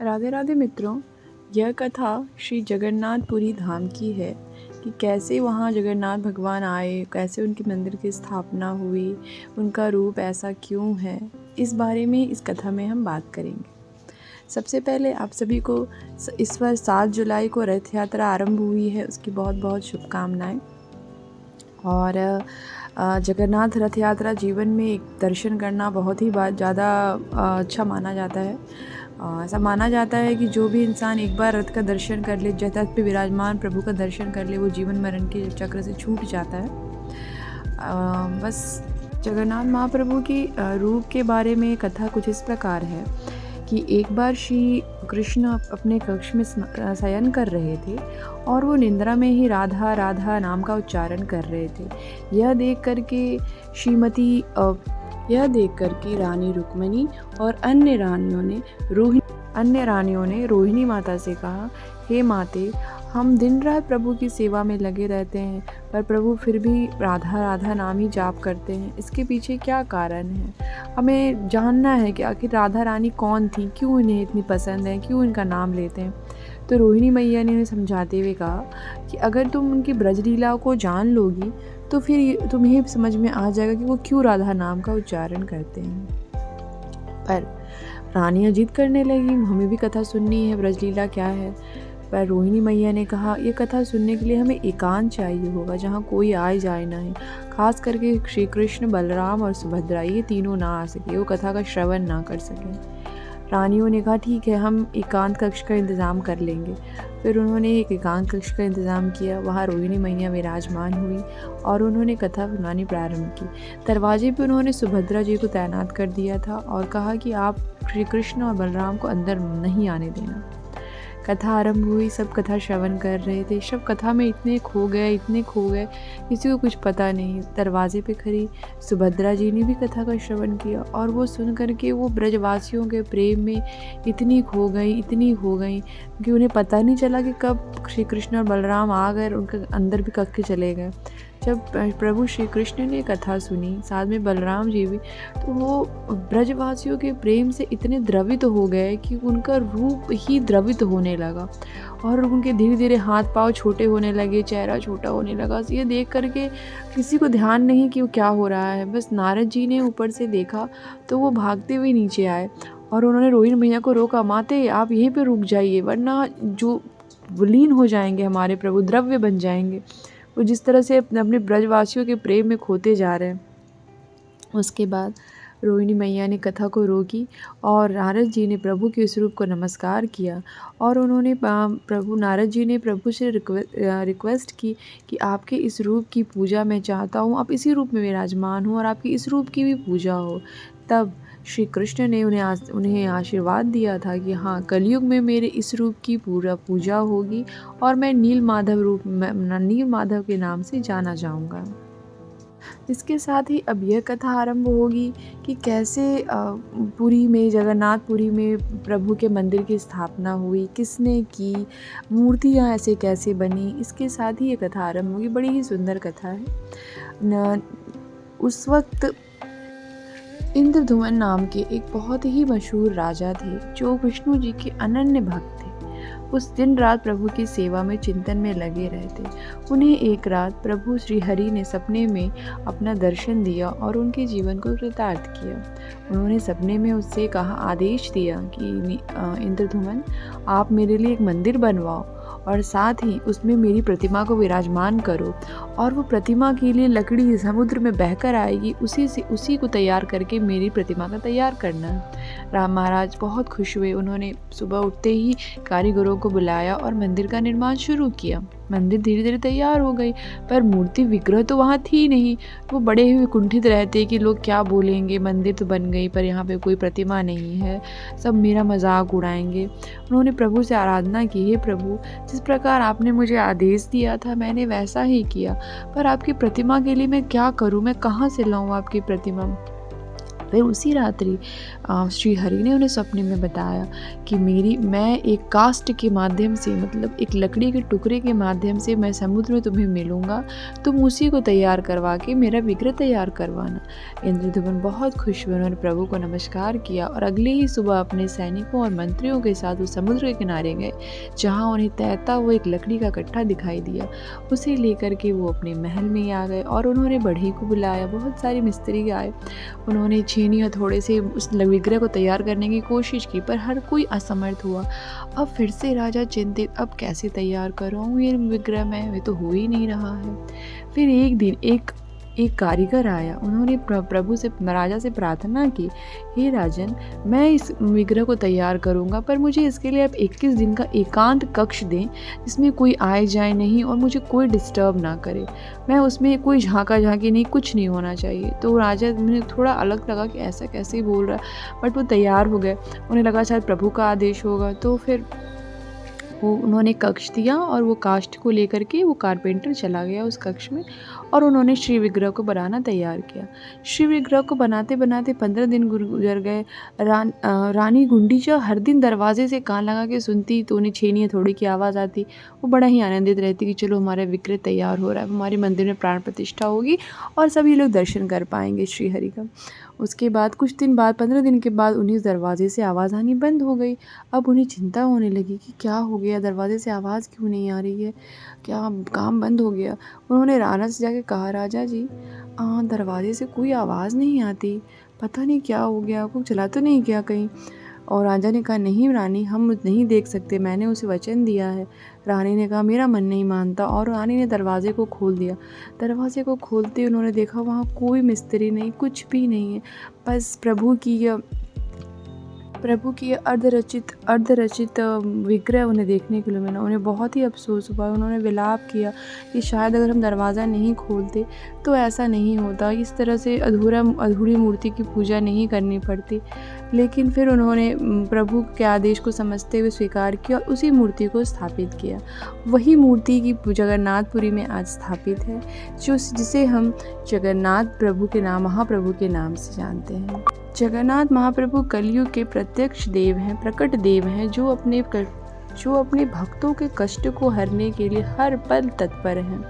राधे राधे मित्रों। यह कथा श्री जगन्नाथपुरी धाम की है कि कैसे वहाँ जगन्नाथ भगवान आए, कैसे उनके मंदिर की स्थापना हुई, उनका रूप ऐसा क्यों है। इस बारे में इस कथा में हम बात करेंगे। सबसे पहले आप सभी को इस बार 7 जुलाई को रथ यात्रा आरंभ हुई है, उसकी बहुत बहुत शुभकामनाएं। और जगन्नाथ रथ यात्रा जीवन में एक दर्शन करना बहुत ही ज़्यादा अच्छा माना जाता है। ऐसा माना जाता है कि जो भी इंसान एक बार रथ का दर्शन कर ले, रथ पे विराजमान प्रभु का दर्शन कर ले, वो जीवन मरण के चक्र से छूट जाता है। बस जगन्नाथ महाप्रभु की रूप के बारे में कथा कुछ इस प्रकार है कि एक बार श्री कृष्ण अपने कक्ष में शयन कर रहे थे और वो निंद्रा में ही राधा राधा नाम का उच्चारण कर रहे थे। यह देख कर के रानी रुक्मिणी और अन्य रानियों ने रोहिणी माता से कहा, हे माते, हम दिन रात प्रभु की सेवा में लगे रहते हैं, पर प्रभु फिर भी राधा राधा नाम ही जाप करते हैं। इसके पीछे क्या कारण है? हमें जानना है कि आखिर राधा रानी कौन थी, क्यों इन्हें इतनी पसंद है, क्यों इनका नाम लेते हैं। तो रोहिणी मैया ने उन्हें समझाते हुए कहा कि अगर तुम उनकी ब्रजलीला को जान लोगी तो फिर तुम्हें समझ में आ जाएगा कि वो क्यों राधा नाम का उच्चारण करते हैं। पर रानियाँ जिद करने लगी, हमें भी कथा सुननी है, ब्रजलीला क्या है। पर रोहिणी मैया ने कहा, ये कथा सुनने के लिए हमें एकांत चाहिए होगा, जहाँ कोई आए जाए ना है, खास करके श्री कृष्ण, बलराम और सुभद्रा, ये तीनों ना आ सके, वो कथा का श्रवण ना कर सके। रानियों ने कहा, ठीक है, हम एकांत कक्ष का इंतज़ाम कर लेंगे। फिर उन्होंने एक एकांत कक्ष का इंतज़ाम किया। वहाँ रोहिणी मैया विराजमान हुई और उन्होंने कथा सुनानी प्रारंभ की। दरवाजे पे उन्होंने सुभद्रा जी को तैनात कर दिया था और कहा कि आप श्री कृष्ण और बलराम को अंदर नहीं आने देना। कथा आरंभ हुई, सब कथा श्रवण कर रहे थे। सब कथा में इतने खो गए, किसी को कुछ पता नहीं। दरवाजे पे खड़ी सुभद्रा जी ने भी कथा का श्रवण किया और वो सुन करके वो ब्रजवासियों के प्रेम में इतनी खो गई कि उन्हें पता नहीं चला कि कब श्री कृष्ण और बलराम आ गए, उनके अंदर भी कख के चले गए। जब प्रभु श्री कृष्ण ने कथा सुनी, साथ में बलराम जी भी, तो वो ब्रजवासियों के प्रेम से इतने द्रवित हो गए कि उनका रूप ही द्रवित होने लगा और उनके धीरे धीरे हाथ पांव छोटे होने लगे, चेहरा छोटा होने लगा। ये देख करके किसी को ध्यान नहीं कि वो क्या हो रहा है। बस नारद जी ने ऊपर से देखा तो वो भागते हुए नीचे आए और उन्होंने रोहिणी मैया को रोका, माते आप यहीं पे रुक जाइए, वरना जो विलीन हो जाएंगे हमारे प्रभु, द्रव्य बन जाएंगे। वो जिस तरह से अपने ब्रजवासियों के प्रेम में खोते जा रहे हैं। उसके बाद रोहिणी मैया ने कथा को रोकी और नारद जी ने प्रभु के इस रूप को नमस्कार किया और उन्होंने नारद जी ने प्रभु से रिक्वेस्ट की कि आपके इस रूप की पूजा मैं चाहता हूँ, आप इसी रूप में विराजमान हो और आपकी इस रूप की भी पूजा हो। तब श्री कृष्ण ने उन्हें आशीर्वाद दिया था कि हाँ, कलयुग में मेरे इस रूप की पूजा होगी और मैं नील माधव के नाम से जाना जाऊंगा। इसके साथ ही अब यह कथा आरंभ होगी कि कैसे जगन्नाथपुरी में प्रभु के मंदिर की स्थापना हुई, किसने की, मूर्तियाँ ऐसे कैसे बनी। इसके साथ ही ये कथा आरंभ होगी। बड़ी ही सुंदर कथा है। उस वक्त इंद्रधुमन नाम के एक बहुत ही मशहूर राजा थे जो विष्णु जी के अनन्य भक्त थे। उस दिन रात प्रभु की सेवा में चिंतन में लगे रहते। उन्हें एक रात प्रभु श्री हरि ने सपने में अपना दर्शन दिया और उनके जीवन को कृतार्थ किया। उन्होंने सपने में उससे कहा, आदेश दिया कि इंद्रधुमन, आप मेरे लिए एक मंदिर बनवाओ और साथ ही उसमें मेरी प्रतिमा को विराजमान करो और वो प्रतिमा के लिए लकड़ी समुद्र में बहकर आएगी, उसी को तैयार करके मेरी प्रतिमा का तैयार करना। राम महाराज बहुत खुश हुए। उन्होंने सुबह उठते ही कारीगरों को बुलाया और मंदिर का निर्माण शुरू किया। मंदिर धीरे धीरे तैयार हो गई, पर मूर्ति विग्रह तो वहाँ थी नहीं। वो बड़े ही कुंठित रहते कि लोग क्या बोलेंगे, मंदिर तो बन गई पर यहाँ पे कोई प्रतिमा नहीं है, सब मेरा मजाक उड़ाएंगे। उन्होंने प्रभु से आराधना की, हे प्रभु, जिस प्रकार आपने मुझे आदेश दिया था मैंने वैसा ही किया, पर आपकी प्रतिमा के लिए मैं क्या करूँ, मैं कहाँ से लाऊँ आपकी प्रतिमा। फिर उसी रात्रि श्री हरि ने उन्हें सपने में बताया कि मैं एक काष्ठ के माध्यम से, मतलब एक लकड़ी के टुकड़े के माध्यम से मैं समुद्र में तुम्हें मिलूंगा, तुम उसी को तैयार करवा के मेरा विग्रह तैयार करवाना। इंद्रद्युम्न बहुत खुश हुए, उन्होंने प्रभु को नमस्कार किया और अगले ही सुबह अपने सैनिकों और मंत्रियों के साथ वो समुद्र के किनारे गए, जहाँ उन्हें तैरता हुआ एक लकड़ी का कट्टा दिखाई दिया। उसे लेकर के वो अपने महल में आ गए और उन्होंने बढ़ई को बुलाया। बहुत सारे मिस्त्री आए, उन्होंने छेनी हथौड़े से उस विग्रह को तैयार करने की कोशिश की, पर हर कोई असमर्थ हुआ। अब फिर से राजा चिंतित, अब कैसे तैयार कराऊँ ये विग्रह, मैं तो हो ही नहीं रहा है। फिर एक दिन एक कारीगर आया, उन्होंने प्रभु से, राजा से प्रार्थना की, हे राजन, मैं इस विग्रह को तैयार करूंगा, पर मुझे इसके लिए आप 21 दिन का एकांत कक्ष दें, जिसमें कोई आए जाए नहीं और मुझे कोई डिस्टर्ब ना करे। मैं उसमें कोई झांका झांकी नहीं, कुछ नहीं होना चाहिए। तो राजा, मुझे थोड़ा अलग लगा कि ऐसा कैसे बोल रहा है, बट वो तैयार हो गए। उन्हें लगा शायद प्रभु का आदेश होगा, तो फिर वो उन्होंने कक्ष दिया और वो काष्ठ को लेकर के वो कारपेंटर चला गया उस कक्ष में और उन्होंने श्री विग्रह को बनाना तैयार किया। श्री विग्रह को बनाते बनाते 15 दिन गुजर गए। रानी गुंडीचा हर दिन दरवाजे से कान लगा के सुनती, तो उन्हें छेनी हथौड़ी की आवाज़ आती। वो बड़ा ही आनंदित रहती कि चलो हमारा विग्रह तैयार हो रहा है, हमारे मंदिर में प्राण प्रतिष्ठा होगी और सभी लोग दर्शन कर पाएंगे श्री हरि का। उसके बाद कुछ दिन बाद, 15 दिन के बाद, उन्हें उस दरवाजे से आवाज़ आनी बंद हो गई। अब उन्हें चिंता होने लगी कि क्या हो गया, दरवाजे से आवाज़ क्यों नहीं आ रही है, क्या काम बंद हो गया। उन्होंने राणा से जाके कहा, राजा जी, दरवाजे से कोई आवाज़ नहीं आती, पता नहीं क्या हो गया, कोई चला तो नहीं गया कहीं। और राजा ने कहा, नहीं रानी, हम नहीं देख सकते, मैंने उसे वचन दिया है। रानी ने कहा, मेरा मन नहीं मानता, और रानी ने दरवाजे को खोल दिया। दरवाजे को खोलते उन्होंने देखा वहाँ कोई मिस्त्री नहीं, कुछ भी नहीं है, बस प्रभु की अर्धरचित विग्रह उन्हें देखने के लिए मिला। उन्हें बहुत ही अफसोस हुआ। उन्होंने विलाप किया कि शायद अगर हम दरवाज़ा नहीं खोलते तो ऐसा नहीं होता, इस तरह से अधूरी मूर्ति की पूजा नहीं करनी पड़ती। लेकिन फिर उन्होंने प्रभु के आदेश को समझते हुए स्वीकार किया और उसी मूर्ति को स्थापित किया। वही मूर्ति की जगन्नाथपुरी में आज स्थापित है, जिसे हम जगन्नाथ प्रभु के नाम, महाप्रभु के नाम से जानते हैं। जगन्नाथ महाप्रभु कलयुग के प्रत्यक्ष देव हैं, प्रकट देव हैं, जो अपने भक्तों के कष्ट को हरने के लिए हर पल तत्पर हैं।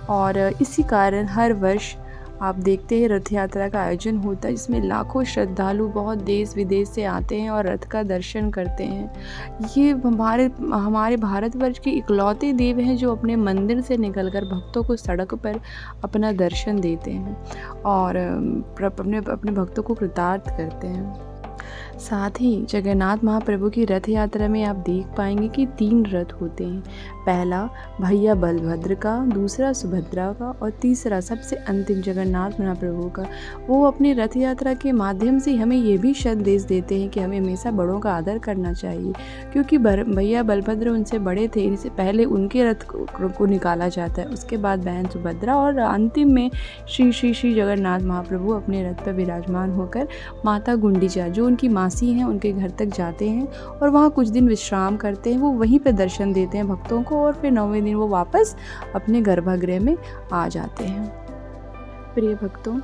और इसी कारण हर वर्ष आप देखते हैं रथ यात्रा का आयोजन होता है, जिसमें लाखों श्रद्धालु बहुत देश विदेश से आते हैं और रथ का दर्शन करते हैं। ये हमारे भारतवर्ष के इकलौते देव हैं जो अपने मंदिर से निकलकर भक्तों को सड़क पर अपना दर्शन देते हैं और अपने भक्तों को कृतार्थ करते हैं। साथ ही जगन्नाथ महाप्रभु की रथ यात्रा में आप देख पाएंगे कि 3 रथ होते हैं। पहला भैया बलभद्र का, दूसरा सुभद्रा का और तीसरा सबसे अंतिम जगन्नाथ महाप्रभु का। वो अपनी रथ यात्रा के माध्यम से हमें ये भी संदेश देते हैं कि हमें हमेशा बड़ों का आदर करना चाहिए, क्योंकि भैया बलभद्र उनसे बड़े थे, इनसे पहले उनके रथ को निकाला जाता है, उसके बाद बहन सुभद्रा और अंतिम में श्री श्री श्री जगन्नाथ महाप्रभु अपने रथ पर विराजमान होकर माता गुंडीचा, जो उनकी मासी हैं, उनके घर तक जाते हैं और वहाँ कुछ दिन विश्राम करते हैं। वो वहीं पर दर्शन देते हैं भक्तों को और फिर 9वें दिन वो वापस अपने गर्भगृह में आ जाते हैं। प्रिय भक्तों,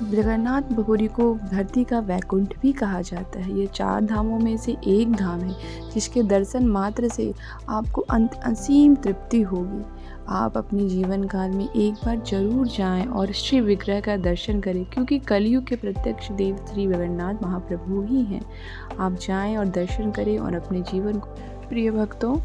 जगन्नाथपुरी को धरती का वैकुंठ भी कहा जाता है। ये 4 धामों में से एक धाम है, जिसके दर्शन मात्र से आपको असीम तृप्ति होगी। आप अपने जीवन काल में एक बार जरूर जाएं और श्री विग्रह का दर्शन करें, क्योंकि कलयुग के प्रत्यक्ष देव श्री जगन्नाथ महाप्रभु ही हैं। आप जाएं और दर्शन करें और अपने जीवन को। प्रिय भक्तों,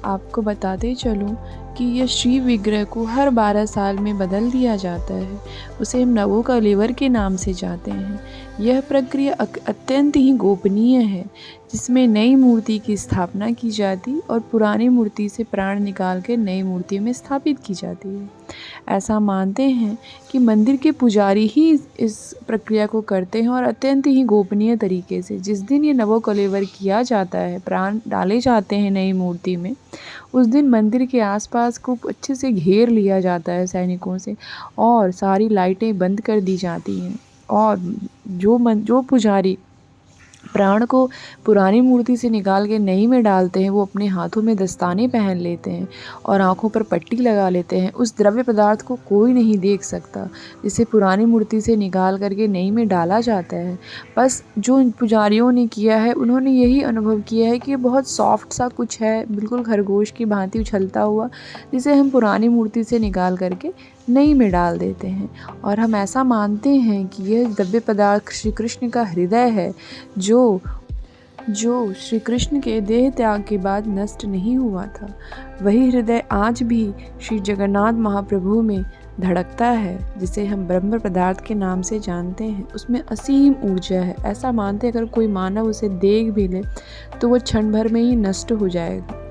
आपको बताते चलूं कि यह श्री विग्रह को हर 12 साल में बदल दिया जाता है। उसे हम नवोकलेवर के नाम से जानते हैं। यह प्रक्रिया अत्यंत ही गोपनीय है, जिसमें नई मूर्ति की स्थापना की जाती और पुरानी मूर्ति से प्राण निकाल कर नई मूर्ति में स्थापित की जाती है। ऐसा मानते हैं कि मंदिर के पुजारी ही इस प्रक्रिया को करते हैं और अत्यंत ही गोपनीय तरीके से। जिस दिन ये नवोकलेवर किया जाता है, प्राण डाले जाते हैं नई मूर्ति में, उस दिन मंदिर के आसपास को अच्छे से घेर लिया जाता है सैनिकों से और सारी लाइटें बंद कर दी जाती हैं। और जो पुजारी प्राण को पुरानी मूर्ति से निकाल के नई में डालते हैं, वो अपने हाथों में दस्ताने पहन लेते हैं और आँखों पर पट्टी लगा लेते हैं। उस द्रव्य पदार्थ को कोई नहीं देख सकता जिसे पुरानी मूर्ति से निकाल करके नई में डाला जाता है। बस जो इन पुजारियों ने किया है, उन्होंने यही अनुभव किया है कि ये बहुत सॉफ्ट सा कुछ है, बिल्कुल खरगोश की भांति उछलता हुआ, जिसे हम पुरानी मूर्ति से निकाल करके नई में डाल देते हैं। और हम ऐसा मानते हैं कि यह द्रव्य पदार्थ श्री कृष्ण का हृदय है, जो श्री कृष्ण के देह त्याग के बाद नष्ट नहीं हुआ था। वही हृदय आज भी श्री जगन्नाथ महाप्रभु में धड़कता है, जिसे हम ब्रह्म पदार्थ के नाम से जानते हैं। उसमें असीम ऊर्जा है। ऐसा मानते हैं अगर कोई मानव उसे देख भी ले तो वो क्षण भर में ही नष्ट हो जाएगा।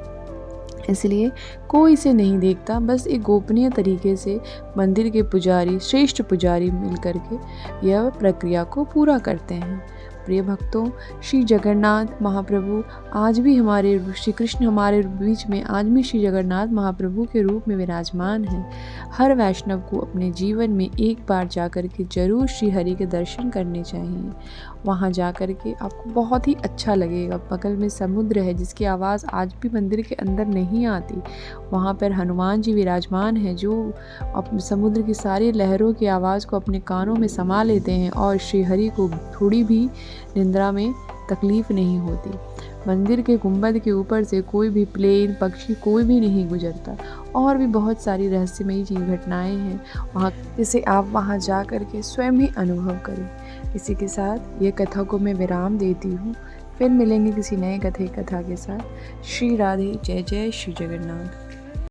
इसलिए कोई इसे नहीं देखता, बस एक गोपनीय तरीके से मंदिर के पुजारी, श्रेष्ठ पुजारी मिलकर के यह प्रक्रिया को पूरा करते हैं। प्रिय भक्तों, श्री जगन्नाथ महाप्रभु आज भी श्री कृष्ण हमारे बीच में आज भी श्री जगन्नाथ महाप्रभु के रूप में विराजमान हैं। हर वैष्णव को अपने जीवन में एक बार जाकर के जरूर श्री हरि के दर्शन करने चाहिए। वहाँ जा कर के आपको बहुत ही अच्छा लगेगा। बगल में समुद्र है जिसकी आवाज़ आज भी मंदिर के अंदर नहीं आती। वहाँ पर हनुमान जी विराजमान हैं जो समुद्र की सारी लहरों की आवाज़ को अपने कानों में समा लेते हैं और श्री हरि को थोड़ी भी निंद्रा में तकलीफ़ नहीं होती। मंदिर के गुंबद के ऊपर से कोई भी प्लेन, पक्षी कोई भी नहीं गुजरता। और भी बहुत सारी रहस्यमयी घटनाएं हैं वहाँ, जिसे आप वहाँ जा कर के स्वयं ही अनुभव करें। इसी के साथ ये कथा को मैं विराम देती हूँ। फिर मिलेंगे किसी नए कथा के साथ। श्री राधे। जय जय श्री जगन्नाथ।